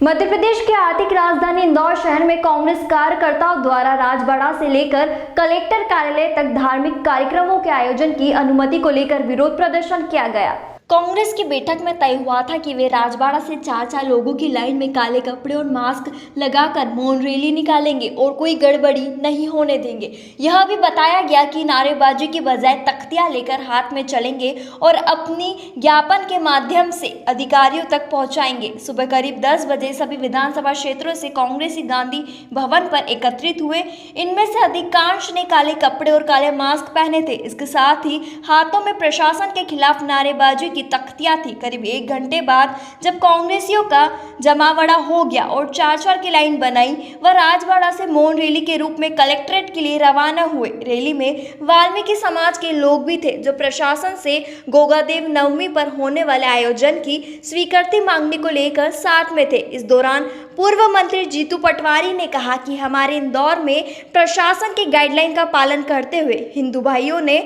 मध्य प्रदेश के आर्थिक राजधानी इंदौर शहर में कांग्रेस कार्यकर्ताओं द्वारा राजबाड़ा से लेकर कलेक्टर कार्यालय तक धार्मिक कार्यक्रमों के आयोजन की अनुमति को लेकर विरोध प्रदर्शन किया गया। कांग्रेस की बैठक में तय हुआ था कि वे राजबाड़ा से चार लोगों की लाइन में काले कपड़े और मास्क लगाकर मौन रैली निकालेंगे और कोई गड़बड़ी नहीं होने देंगे। यह भी बताया गया कि नारेबाजी की बजाय तख्तियां लेकर हाथ में चलेंगे और अपनी ज्ञापन के माध्यम से अधिकारियों तक पहुंचाएंगे। सुबह करीब 10 बजे सभी विधानसभा क्षेत्रों से कांग्रेसी गांधी भवन पर एकत्रित हुए। इनमें से अधिकांश ने काले कपड़े और काले मास्क पहने थे। इसके साथ ही हाथों में प्रशासन के खिलाफ नारेबाजी की तख्तियां थी। करीब 1 घंटे बाद जब कांग्रेसियों का जमावड़ा हो गया और चार की लाइन बनाई, वह राजबाड़ा से मौन रैली के रूप में कलेक्ट्रेट के लिए रवाना हुए। रैली में वाल्मीकि समाज के लोग भी थे, जो प्रशासन से गोगादेव नवमी पर होने वाले आयोजन की स्वीकृति मांगने को लेकर साथ में थे। इस दौरान पूर्व मंत्री जीतू पटवारी ने कहा कि हमारे इंदौर में प्रशासन की गाइडलाइन का पालन करते हुए हिंदू भाइयों ने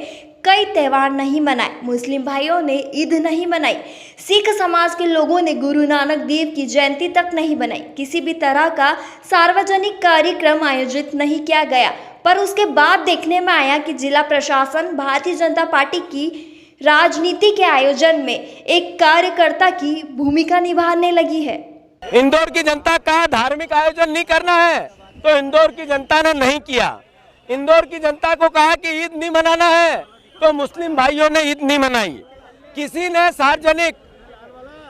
कई त्यौहार नहीं मनाए, मुस्लिम भाइयों ने ईद नहीं मनाई, सिख समाज के लोगों ने गुरु नानक देव की जयंती तक नहीं बनाई। किसी भी तरह का सार्वजनिक कार्यक्रम आयोजित नहीं किया गया। पर उसके बाद देखने में आया कि जिला प्रशासन भारतीय जनता पार्टी की राजनीति के आयोजन में एक कार्यकर्ता की भूमिका निभाने लगी है। इंदौर की जनता का धार्मिक आयोजन नहीं करना है तो इंदौर की जनता ने नहीं किया। इंदौर की जनता को कहा कि ईद नहीं मनाना है तो मुस्लिम भाइयों ने ईद नहीं मनाई। किसी ने सार्वजनिक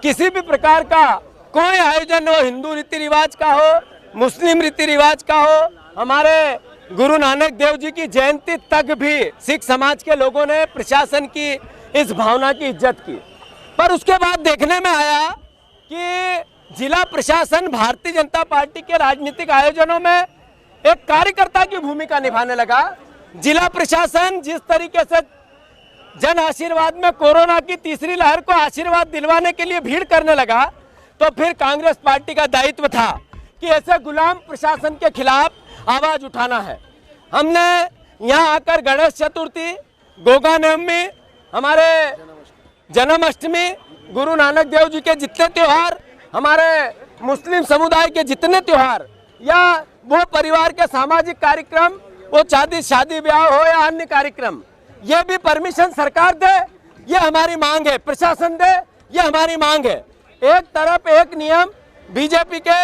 किसी भी प्रकार का कोई आयोजन हो, हिंदू रीति रिवाज का हो, मुस्लिम रीति रिवाज का हो, हमारे गुरु नानक देव जी की जयंती तक भी सिख समाज के लोगों ने प्रशासन की इस भावना की इज्जत की। पर उसके बाद देखने में आया कि जिला प्रशासन भारतीय जनता पार्टी के राजनीतिक आयोजनों में एक कार्यकर्ता की भूमिका निभाने लगा। जिला प्रशासन जिस तरीके से जन आशीर्वाद में कोरोना की तीसरी लहर को आशीर्वाद दिलवाने के लिए भीड़ करने लगा, तो फिर कांग्रेस पार्टी का दायित्व था कि ऐसे गुलाम प्रशासन के खिलाफ आवाज उठाना है। हमने यहाँ आकर गणेश चतुर्थी, गोगा नवमी, हमारे जन्माष्टमी, गुरु नानक देव जी के जितने त्योहार, हमारे मुस्लिम समुदाय के जितने त्योहार या वो परिवार के सामाजिक कार्यक्रम, वो शादी ब्याह हो या अन्य कार्यक्रम, ये भी परमिशन सरकार दे, ये हमारी मांग है। प्रशासन दे, ये हमारी मांग है। एक तरफ एक नियम, बीजेपी के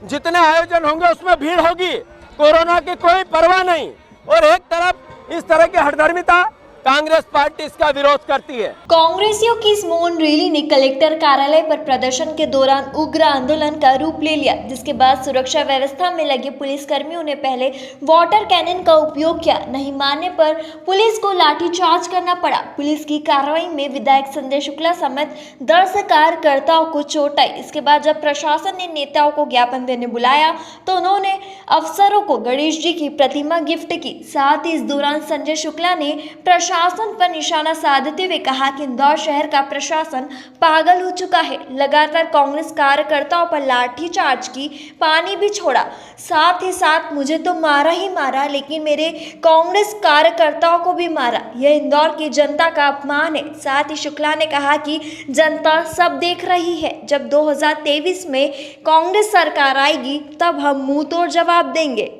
जितने आयोजन होंगे उसमें भीड़ होगी, कोरोना की कोई परवाह नहीं, और एक तरफ इस तरह की हठधर्मिता, कांग्रेस पार्टी इसका विरोध करती है। कांग्रेसियों की इस मौन रैली ने कलेक्टर कार्यालय पर प्रदर्शन के दौरान उग्र आंदोलन का रूप ले लिया, जिसके बाद सुरक्षा व्यवस्था में लगे पुलिसकर्मियों ने पहले वाटर कैनन का उपयोग किया। नहीं मानने पर पुलिस को लाठीचार्ज करना पड़ा। पुलिस की कार्रवाई में विधायक संजय शुक्ला समेत 10 कार्यकर्ताओं को चोट आई। इसके बाद जब प्रशासन ने नेताओं को ज्ञापन देने बुलाया तो उन्होंने अफसरों को गणेश जी की प्रतिमा गिफ्ट की। साथ ही इस दौरान संजय शुक्ला ने प्रशासन पर निशाना साधते हुए कहा कि इंदौर शहर का प्रशासन पागल हो चुका है। लगातार कांग्रेस कार्यकर्ताओं पर लाठीचार्ज की, पानी भी छोड़ा, साथ ही साथ मुझे तो मारा ही मारा, लेकिन मेरे कांग्रेस कार्यकर्ताओं को भी मारा। यह इंदौर की जनता का अपमान है। साथ ही शुक्ला ने कहा कि जनता सब देख रही है। जब 2023 में कांग्रेस सरकार आएगी तब हम मुंह तोड़ जवाब देंगे।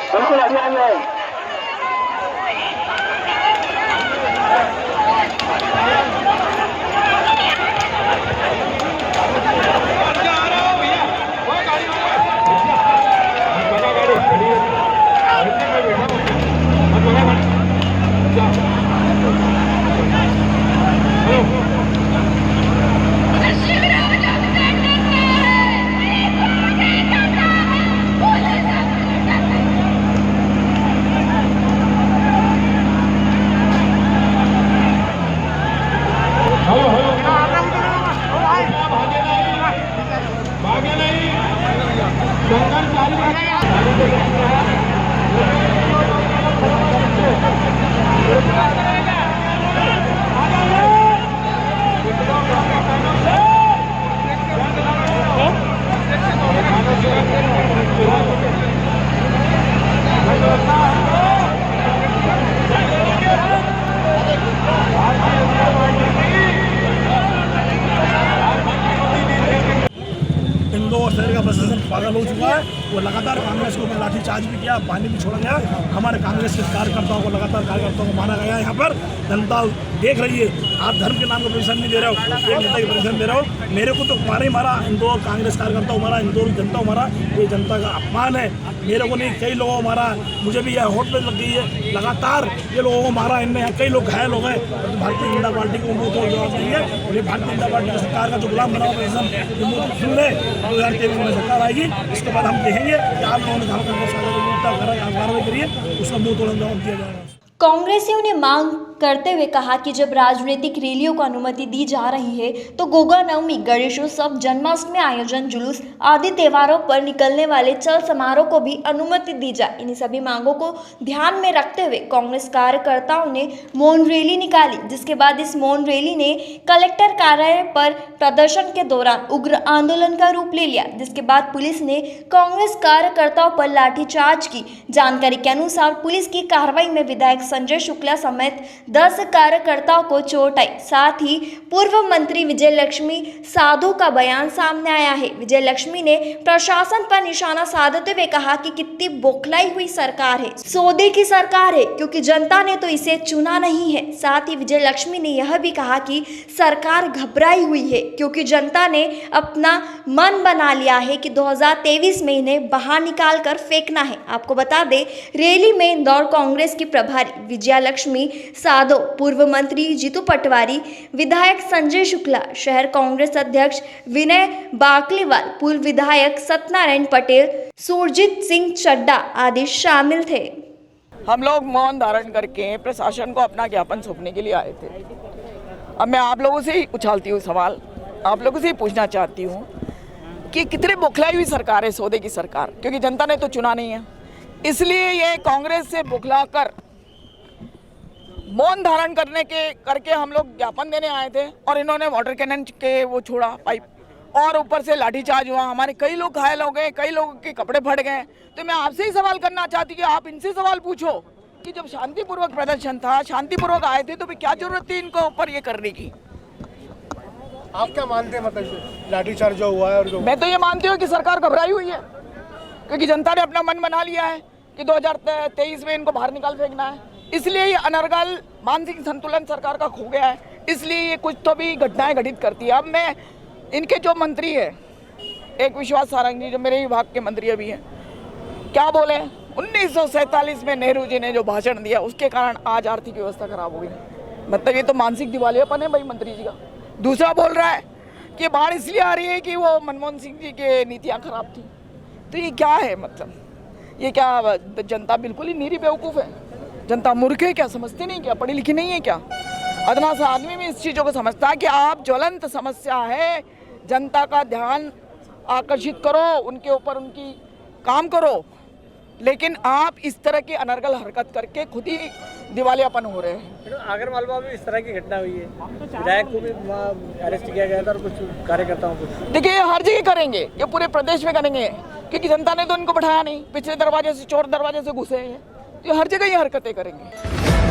बिल्कुल अभियान है। चुका है। वो लगातार कांग्रेस को लाठीचार्ज भी किया, पानी भी छोड़ा गया। हमारे कांग्रेस के कार्यकर्ताओं को लगातार कार्यकर्ताओं को मारा गया। यहाँ पर जनता देख रही है। आप धर्म के नाम को पोजीशन नहीं दे रहे हो, एक नेता की पोजीशन दे रहे हो। मेरे को तो मारा ही मारा, इंदौर कांग्रेस कार्यकर्ताओं को मारा, इंदौर जनता को मारा। ये जनता का अपमान है। मेरे को नहीं, कई लोगों को मारा, मुझे भी यह होट पे लग गई है। लगातार ये लोगों को मारा इनने, कई लोग घायल हो गए। तो भारतीय जनता पार्टी को मुँह तोड़ जवाब देंगे। और ये भारतीय जनता पार्टी सरकार का जो गुलाम बना हुआ है, सुन ले 2023 में सरकार आएगी, इसके बाद हम देखेंगे कि आप लोगों ने कार्रवाई करिए, उसका मुँह तोड़ जवाब दिया जाएगा। कांग्रेसियों ने मांग करते हुए कहा कि जब राजनीतिक रैलियों को अनुमति दी जा रही है तो गोगा नवमी, गणेशोत्सव, जन्माष्टमी आयोजन, जुलूस आदि त्योहारों पर निकलने वाले चल समारोह को भी अनुमति दी जाए। इन सभी मांगों को ध्यान में रखते हुए कांग्रेस कार्यकर्ताओं ने मौन रैली निकाली, जिसके बाद इस मौन रैली ने कलेक्टर कार्यालय पर प्रदर्शन के दौरान उग्र आंदोलन का रूप ले लिया, जिसके बाद पुलिस ने कांग्रेस कार्यकर्ताओं पर लाठीचार्ज की। जानकारी के अनुसार पुलिस की कार्रवाई में विधायक संजय शुक्ला समेत 10 कार्यकर्ताओं को चोट आई। साथ ही पूर्व मंत्री विजय लक्ष्मी साधु का बयान सामने आया है। विजय लक्ष्मी ने प्रशासन पर निशाना साधते हुए कहा कि कितनी बौखलाई हुई सरकार है, सौदे की सरकार है, क्योंकि जनता ने तो इसे चुना नहीं है। साथ ही विजय लक्ष्मी ने यह भी कहा कि सरकार घबराई हुई है, क्योंकि जनता ने अपना मन बना लिया है कि 2023 में इन्हें बाहर निकाल कर फेंकना है। आपको बता दें, रैली में इंदौर कांग्रेस की प्रभारी विजया लक्ष्मी साधो, पूर्व मंत्री जीतू पटवारी, विधायक संजय शुक्ला, शहर कांग्रेस अध्यक्ष विनय बाकलीवाल, पूर्व विधायक सत्यनारायण पटेल, सुरजीत सिंह चड्डा आदि शामिल थे। हम लोग मौन धारण करके प्रशासन को अपना ज्ञापन सौंपने के लिए आए थे। अब मैं आप लोगों से ही उछालती हूँ सवाल, आप लोगों से ही पूछना चाहती हूँ कि कितनी बौखलाई हुई सरकार है, सौदे की सरकार, क्योंकि जनता ने तो चुना नहीं है। इसलिए ये कांग्रेस से बौखला कर मौन धारण करके हम लोग ज्ञापन देने आए थे, और इन्होंने वाटर कैनन के वो छोड़ा पाइप, और ऊपर से लाठीचार्ज हुआ। हमारे कई लोग घायल हो गए, कई लोगों के कपड़े फट गए। तो मैं आपसे ही सवाल करना चाहती हूँ कि आप इनसे सवाल पूछो कि जब शांतिपूर्वक प्रदर्शन था, शांतिपूर्वक आए थे, तो फिर क्या जरूरत थी इनको ऊपर ये करने की? आप क्या मानते हैं, मतलब लाठीचार्ज जो हुआ है? और जो मैं तो ये मानती हूँ कि सरकार घबराई हुई है, क्योंकि जनता ने अपना मन बना लिया है कि 2023 में इनको बाहर निकाल फेंकना है। इसलिए ये अनर्गल मानसिक संतुलन सरकार का खो गया है, इसलिए ये कुछ तो भी घटनाएं घटित करती है। अब मैं इनके जो मंत्री है, एक विश्वास सारंगी जो मेरे विभाग के मंत्री अभी हैं, क्या बोले, 1947 में नेहरू जी ने जो भाषण दिया उसके कारण आज आर्थिक व्यवस्था खराब हो गई। मतलब ये तो मानसिक दिवालियापन है भाई मंत्री जी का। दूसरा बोल रहा है कि बाढ़ इसलिए आ रही है कि वो मनमोहन सिंह जी के नीतियाँ खराब थी। तो ये क्या है, मतलब ये क्या जनता बिल्कुल ही नीरी बेवकूफ़ है? जनता मूर्ख है क्या, समझती नहीं क्या, पढ़ी लिखी नहीं है क्या? अदना सा आदमी भी इस चीज़ों को समझता है कि आप ज्वलंत समस्या है, जनता का ध्यान आकर्षित करो, उनके ऊपर उनकी काम करो, लेकिन आप इस तरह की अनर्गल हरकत करके खुद ही दिवालियापन हो रहे हैं। आगर मालवा में इस तरह की घटना हुई है, विधायक को भी अरेस्ट किया गया था और कुछ कार्यकर्ताओं को। देखिए, हर जगह करेंगे, ये पूरे प्रदेश में करेंगे, क्योंकि जनता ने तो इनको बैठाया नहीं, पिछले दरवाजे से, चोर दरवाजे से घुसे हैं, तो हर जगह ये हरकतें करेंगे।